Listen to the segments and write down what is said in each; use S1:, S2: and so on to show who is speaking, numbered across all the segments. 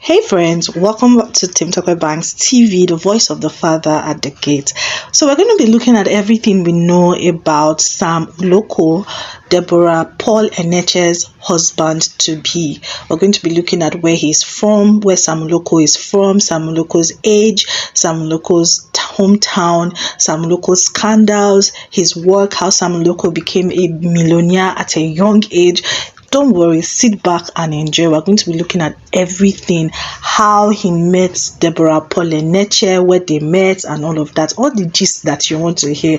S1: Hey friends, welcome back to Tim Talker Bank's TV, the voice of the father at the gate. So we're going to be looking at everything we know about Sam Uloko, Deborah Paul Enenche's husband-to-be. We're going to be looking at where he's from, where Sam Uloko is from, Sam Uloko's age, Sam Uloko's hometown, Sam Uloko's scandals, his work, how Sam Uloko became a millionaire at a young age. Don't worry, sit back and enjoy. We're going to be looking at everything, how he met Deborah Paul Enenche, where they met, and all of that. All the gist that you want to hear,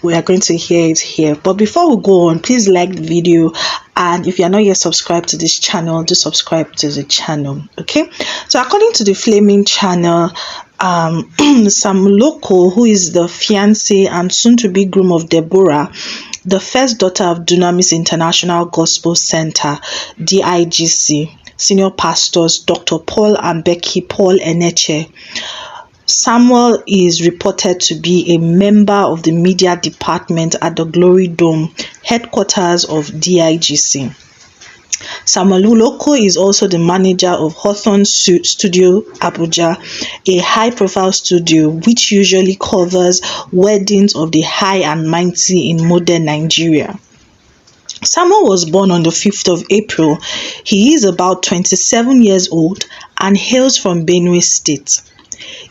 S1: we are going to hear it here. But before we go on, please like the video, and if you are not yet subscribed to this channel, do subscribe to the channel. Okay, so according to the Flaming channel, Sam Uloko, who is the fiancé and soon-to-be groom of Deborah, the first daughter of Dunamis International Gospel Center, DIGC, senior pastors Dr. Paul and Becky Paul Enenche. Samuel is reported to be a member of the media department at the Glory Dome, headquarters of DIGC. Samuel Uloko is also the manager of Hawthorne Studio Abuja, a high-profile studio which usually covers weddings of the high and mighty in modern Nigeria. Samuel was born on the 5th of April. He is about 27 years old and hails from Benue State.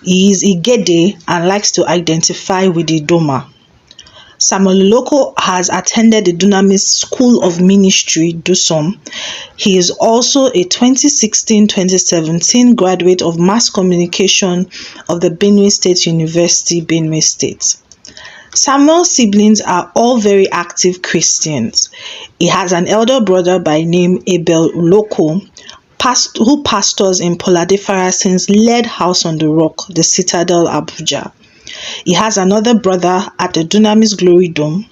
S1: He is Igede and likes to identify with the Doma. Samuel Uloko has attended the Dunamis School of Ministry, DUSOM. He is also a 2016-2017 graduate of Mass Communication of the Benue State University, Benue State. Samuel's siblings are all very active Christians. He has an elder brother by name Abel Uloko, who pastors in Polade Farasin's led House on the Rock, the Citadel, Abuja. He has another brother at the Dunamis Glory Dome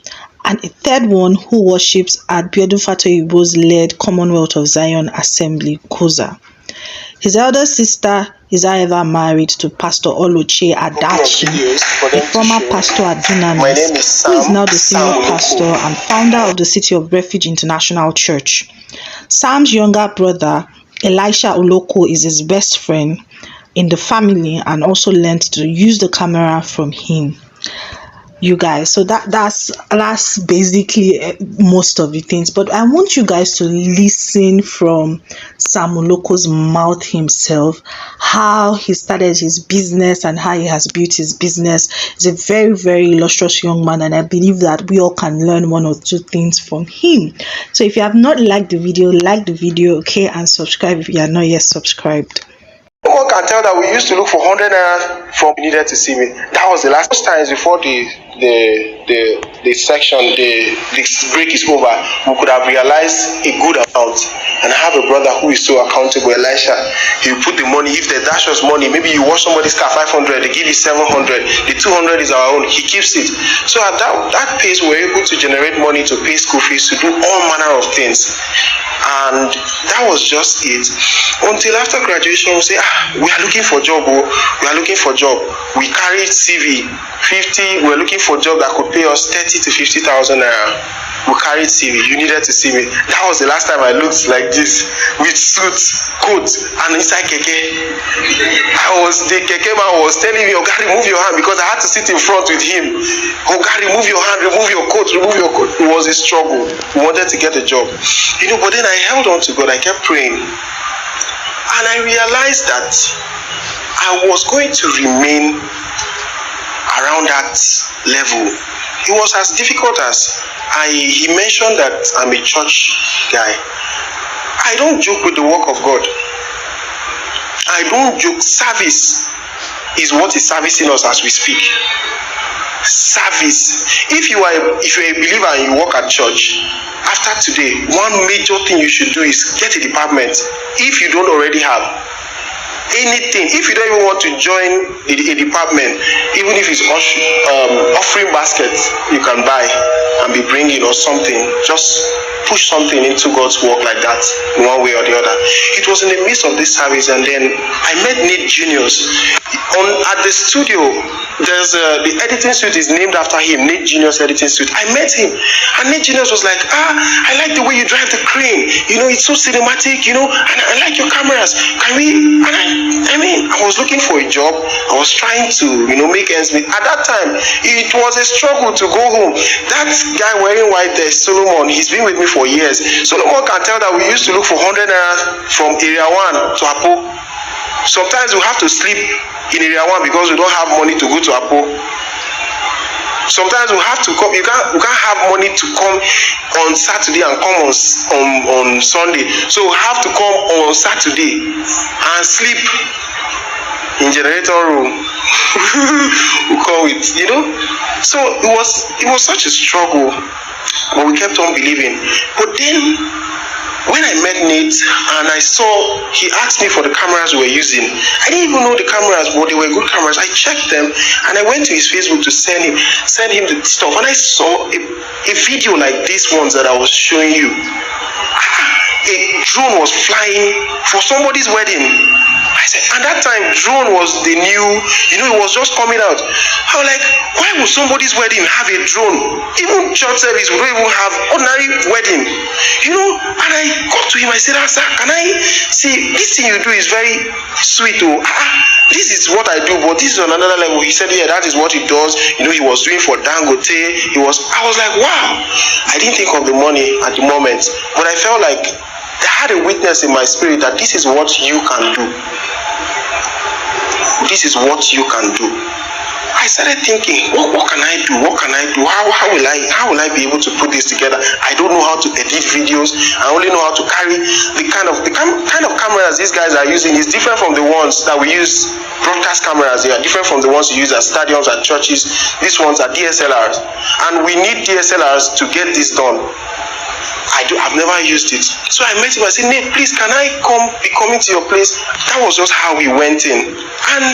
S1: and a third one who worships at Biodun Fatoyibo's led Commonwealth of Zion Assembly, Koza. His elder sister is however married to Pastor Oluche Adachi, a former pastor at Dunamis, who is now the senior pastor and founder of the City of Refuge International Church. Sam's younger brother, Elisha Uloko, is his best friend in the family and also learned to use the camera from him. You guys, so that's basically most of the things, but I want you guys to listen from Sam Uloko's mouth himself, how he started his business and how he has built his business. He's a very, very illustrious young man, and I believe that we all can learn one or two things from him. So if you have not liked the video, like the video, okay, and subscribe if you are not yet subscribed.
S2: One can tell that we used to look for 100 naira from needed to see me. That was the last times before the section, the break is over. We could have realized a good amount. And I have a brother who is so accountable, Elisha. He will put the money. If they dash us money, maybe you wash somebody's car 500, they give you 700. The 200 is our own. He keeps it. So at that pace, we're able to generate money to pay school fees, to do all manner of things. And that was just it. Until after graduation, we say, we are looking for job. We are looking for job. We carried CV 50. We are looking for job that could pay us 30 to 50,000 naira. We carried CV. You needed to see me. That was the last time I looked like this with suits, coats, and inside keke. The keke man was telling me, "Oga, remove your hand," because I had to sit in front with him. "Oga, remove your hand, remove your coat, remove your coat." It was a struggle. We wanted to get a job, but then I held on to God. I kept praying, and I realized that I was going to remain around that level. It was as difficult as he mentioned that I'm a church guy. I don't joke with the work of God. I don't joke. Service is what is servicing us as we speak. Service. If you're a believer and you work at church, after today, one major thing you should do is get a department. If you don't already have anything, if you don't even want to join a department, even if it's offering baskets, you can buy and be bringing or something. Just push something into God's work like that, in one way or the other. It was in the midst of this service, and then I met Nate Juniors at the studio. There's the editing suite is named after him, Nate Juniors editing suite. I met him, and Nate Juniors was like, I like the way you drive the crane. It's so cinematic. And I like your cameras. Can we? And I was looking for a job. I was trying to, make ends meet. At that time, it was a struggle to go home. That guy wearing white there, Solomon, he's been with me for years. Solomon can tell that we used to look for 100 naira from area 1 to Apo. Sometimes we have to sleep in area 1 because we don't have money to go to Apo. Sometimes we have to come. We can't have money to come on Saturday and come on Sunday. So we have to come on Saturday and sleep in generator room. We call it, So it was such a struggle, but we kept on believing. But then when I met Nate and I saw, he asked me for the cameras we were using. I didn't even know the cameras, but they were good cameras. I checked them and I went to his Facebook to send him the stuff, and I saw a video like these ones that I was showing you. A drone was flying for somebody's wedding. I said, and that time drone was the new, it was just coming out. I was like, why would somebody's wedding have a drone? Even church service, we don't even have ordinary wedding. And I got to him, I said, sir, can I see, this thing you do is very sweet. This is what I do, but this is on another level. He said, yeah, that is what he does. He was doing for Dangote. I was like, wow. I didn't think of the money at the moment, but I felt like I had a witness in my spirit that this is what you can do. This is what you can do. I started thinking, what can I do? What can I do? How will I be able to put this together? I don't know how to edit videos. I only know how to carry the kind of cameras these guys are using is different from the ones that we use. Broadcast cameras, they are different from the ones you use at stadiums and churches. These ones are DSLRs, and we need DSLRs to get this done. I've never used it. So I met him. I said, Nate, please, can I be coming to your place? That was just how we went in. And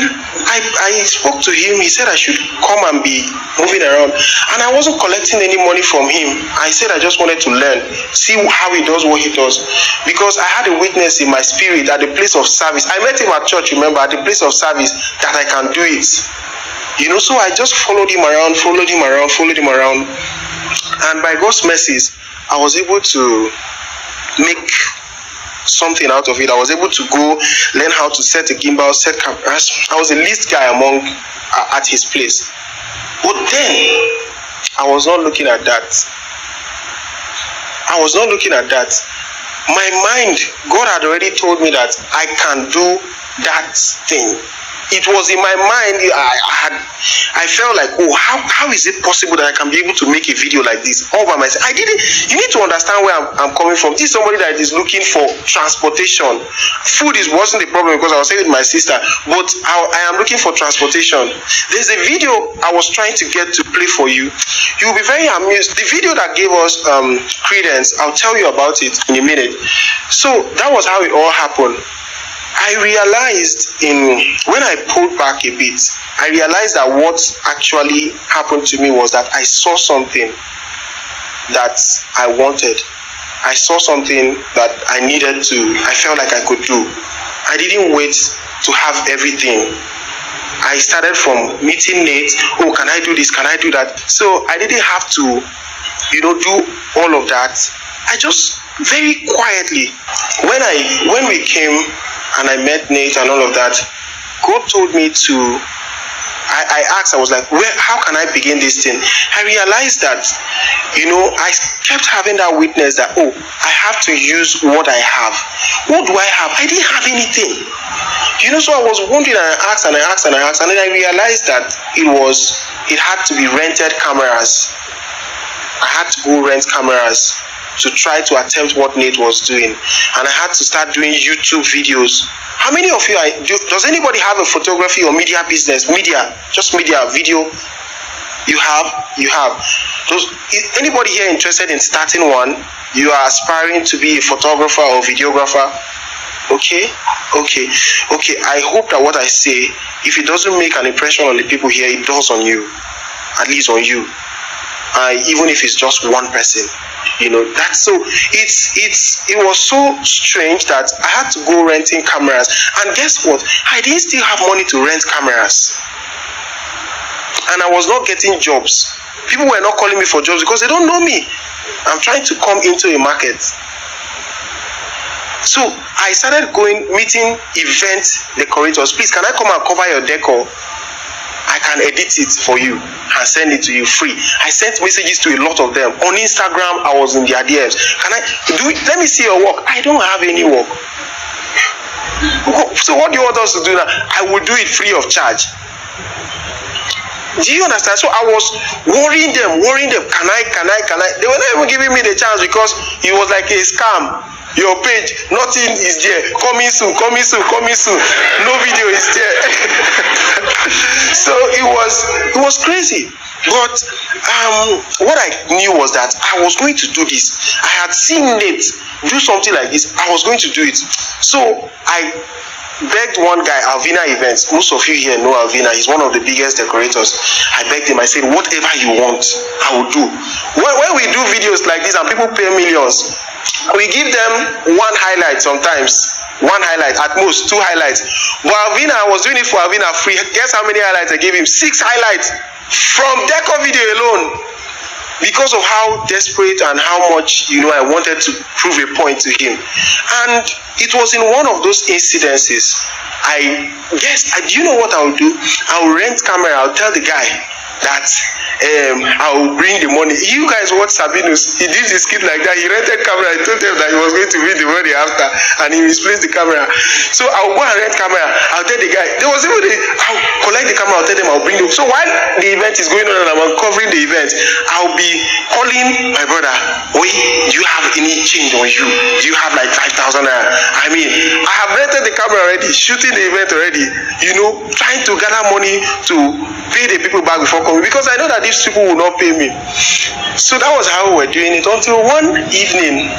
S2: I spoke to him. He said I should come and be moving around. And I wasn't collecting any money from him. I said I just wanted to learn, see how he does what he does. Because I had a witness in my spirit at the place of service. I met him at church, remember, at the place of service, that I can do it. So I just followed him around. And by God's mercies, I was able to make something out of it. I was able to go learn how to set a gimbal, set cameras. I was the least guy at his place. But then I was not looking at that. My mind, God had already told me that I can do that thing. It was in my mind. I felt like, how is it possible that I can be able to make a video like this all by myself? You need to understand where I'm coming from. This is somebody that is looking for transportation. Food wasn't the problem because I was staying with my sister, but I am looking for transportation. There's a video I was trying to get to play for you. You'll be very amused. The video that gave us credence, I'll tell you about it in a minute. So that was how it all happened. I realized when I pulled back a bit, I realized that what actually happened to me was that I saw something that I wanted. I saw something that I felt like I could do. I didn't wait to have everything. I started from meeting Nate. Can I do this? Can I do that? So I didn't have to, do all of that. I just very quietly, when we came and I met Nate and all of that, God told me to, I asked, I was like, how can I begin this thing? I realized that, I kept having that witness that, I have to use what I have. What do I have? I didn't have anything. So I was wondering, and I asked, and then I realized that it had to be rented cameras. I had to go rent cameras to try to attempt what Nate was doing, and I had to start doing YouTube videos. How many of you does anybody have a photography or media business? Just media, video. You have. Anybody here interested in starting one? You are aspiring to be a photographer or videographer? Okay. I hope that what I say, if it doesn't make an impression on the people here, it does on you, at least on you. Even if it's just one person. That's so it was so strange that I had to go renting cameras, and guess what, I didn't still have money to rent cameras, and I was not getting jobs. People were not calling me for jobs because they don't know me. I'm trying to come into a market. So I started meeting event decorators. Please, can I come and cover your decor? I can edit it for you and send it to you free. I sent messages to a lot of them. On Instagram, I was in their DMs. Can I do it? Let me see your work. I don't have any work. So what do you want us to do now? I will do it free of charge. Do you understand? So I was worrying them. Can I? They were not even giving me the chance because it was like a scam. Your page, nothing is there. Coming soon. No video is there. So it was crazy. But what I knew was that I was going to do this. I had seen Nate do something like this. I was going to do it. So I begged one guy, Alvina Events. Most of you here know Alvina. He's one of the biggest decorators. I begged him. I said, whatever you want, I will do. When we do videos like this and people pay millions, we give them one highlight sometimes. One highlight, at most 2 highlights. But Alvina, I was doing it for Alvina free. Guess how many highlights I gave him? 6 highlights from deco video alone. Because of how desperate and how much, I wanted to prove a point to him. And it was in one of those incidences. I guess, do you know what I will do? I will rent camera. I'll tell the guy that I will bring the money. You guys watch Sabinus. He did the skit like that. He rented camera. I told them that he was going to bring the money after, and he misplaced the camera. So I'll go and rent camera. I'll tell the guy. I'll collect the camera. I'll tell them I'll bring them. So while the event is going on and I'm uncovering the event, I'll be calling my brother. Oi, do you have any change on you? Do you have like 5,000 naira? I mean, I have rented the camera already, shooting the event already. Trying to gather money to pay the people back before coming, because I know that these people will not pay me. So that was how we were doing it until one evening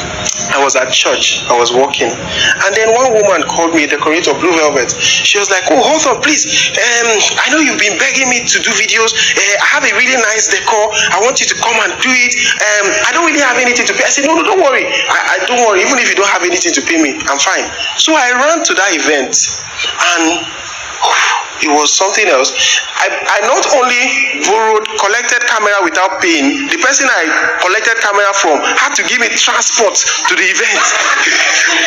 S2: I was at church. I was walking, and then one woman called me, a decorator, Blue Velvet. She was like, oh, hold on, please. I know you've been begging me to do videos. I have a really nice decor. I want you to come and do it. I don't really have anything to pay. I said, no, don't worry. I don't worry. Even if you don't have anything to pay me, I'm fine. So I ran to that event, and it was something else. I not only collected camera without paying, the person I collected camera from had to give me transport to the event.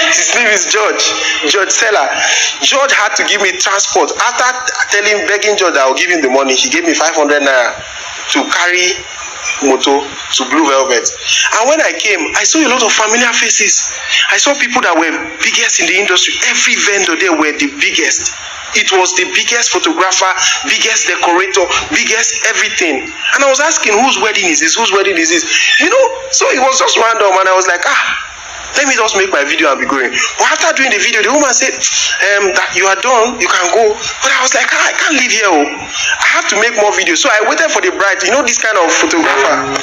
S2: His name is George Seller. George had to give me transport. After begging George that I'll give him the money, he gave me 500 naira to carry moto to Blue Velvet. And when I came, I saw a lot of familiar faces. I saw people that were biggest in the industry. Every vendor there were the biggest. It was the biggest photographer, biggest decorator, biggest everything. And I was asking, whose wedding is this? Whose wedding is this? So it was just random, and I was like, let me just make my video and be going. But after doing the video, the woman said, that you are done, you can go. But I was like, I can't leave here. I have to make more videos. So I waited for the bride. This kind of photographer.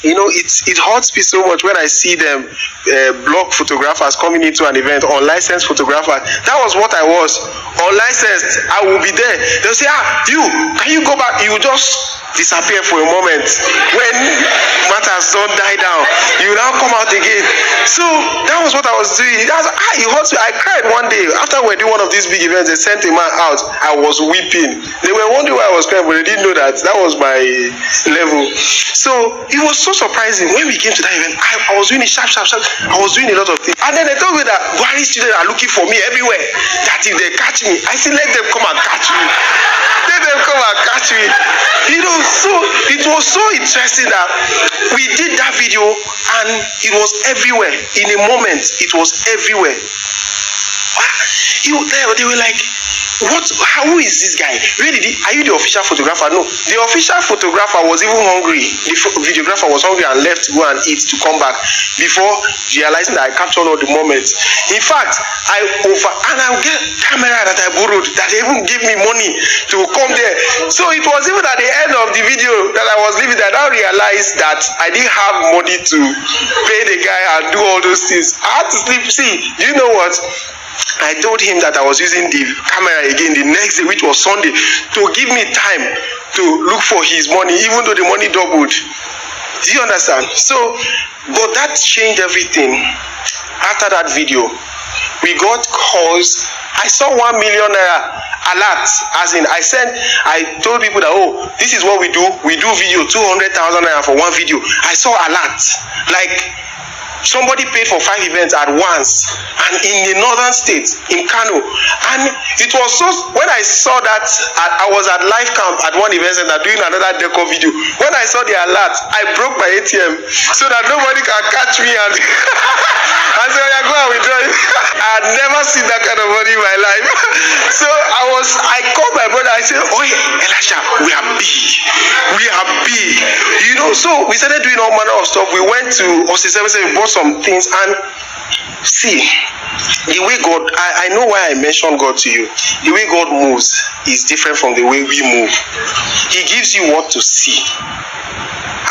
S2: It hurts me so much when I see them block photographers coming into an event, unlicensed photographers. That was what I was, unlicensed. I will be there. They'll say, can you go back? You just disappear for a moment. When matters don't die down, you now come out again. So that was what I was doing. It hurts me. I cried one day after we were doing one of these big events. They sent a man out. I was weeping. They were wondering why I was crying, but they didn't know that was my level. So it was so surprising when we came to that event. I was doing it sharp. I was doing a lot of things, and then they told me that Buhari students are looking for me everywhere. That if they catch me, I said, let them come and catch me. Let them come and catch me. So it was so interesting that we did that video, and it was everywhere. In a moment, it was everywhere. They were like, who is this guy? Are you the official photographer? No, the official photographer was even hungry. The videographer was hungry and left to go and eat to come back before realizing that I captured all the moments. In fact, I'll get camera that I borrowed that they even give me money to come there. So it was even at the end of the video that I was leaving that I realized that I didn't have money to pay the guy and do all those things. I had to sleep. See, do you know what? I told him that I was using the camera again the next day, which was Sunday, to give me time to look for his money, even though the money doubled. Do you understand? So, but that changed everything. After that video, we got calls. I saw 1 million naira alert. As in, I told people that, this is what we do. We do video 200,000 naira for one video. I saw alert. Like, Somebody paid for 5 events at once, and in the northern state, in Kano. And it was so, when I saw that, I was at live camp at one event center doing another deco video. When I saw the alert, I broke my ATM so that nobody can catch me and and say, yeah, go and withdraw it. I had never seen that kind of money in my life. So I called my brother. I said, oh, Elisha, we are big. We are big. You know, so we started doing all manner of stuff. We went to OC77, bought some things, and see, the way God, I know why I mentioned God to you. The way God moves is different from the way we move. He gives you what to see,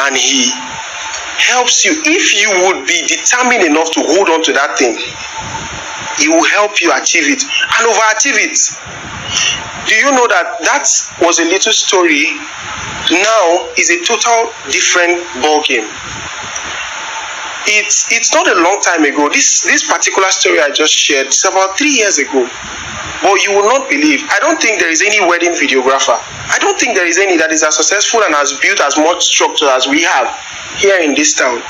S2: and He helps you. If you would be determined enough to hold on to that thing, He will help you achieve it and overachieve it. Do you know that was a little story? Now is a total different ball game. It's not a long time ago. This particular story I just shared, it's about 3 years ago. But you will not believe, I don't think there is any wedding videographer. I don't think there is any that is as successful and has built as much structure as we have here in this town.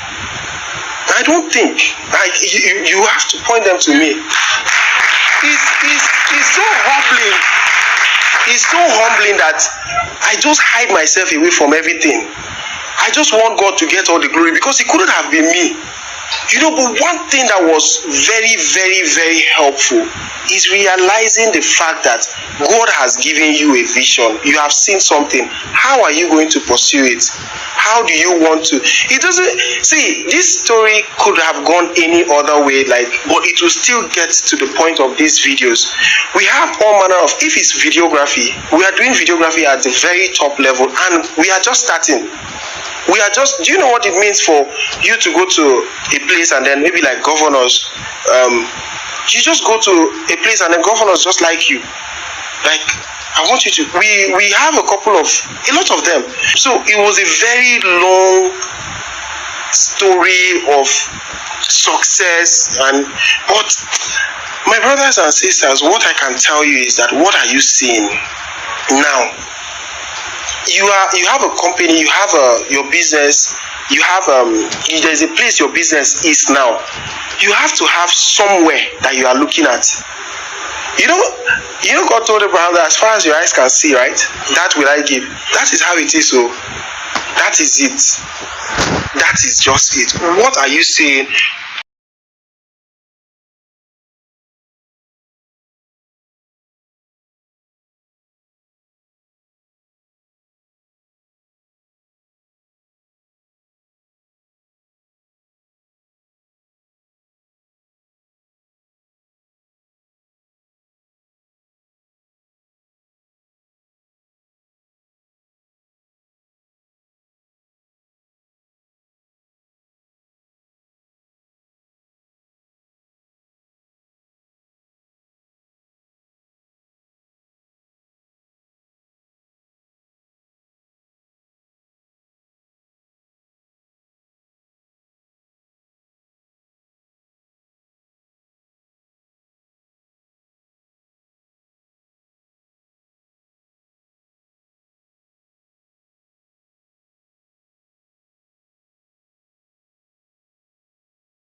S2: I don't think. You have to point them to me. It's so humbling. It's so humbling that I just hide myself away from everything. I just want God to get all the glory, because it couldn't have been me. You know, but one thing that was very, very, very helpful is realizing the fact that God has given you a vision. You have seen something. How are you going to pursue it? How do you want to? It doesn't, see, this story could have gone any other way, but it will still get to the point of these videos. We have all manner of, if it's videography, we are doing videography at the very top level, and we are just starting. We are just, do you know what it means for you to go to a place and then maybe like governors, you just go to a place and then governors just like you. Like, I want you to, we have a lot of them. So it was a very long story of success, but my brothers and sisters, what I can tell you is that, what are you seeing now? You have a company, you have your business, you have there's a place your business is now. You have to have somewhere that you are looking at. You know God told Abraham that as far as your eyes can see, right, that will I give. That is how it is. So that is it. That is just it. What are you saying?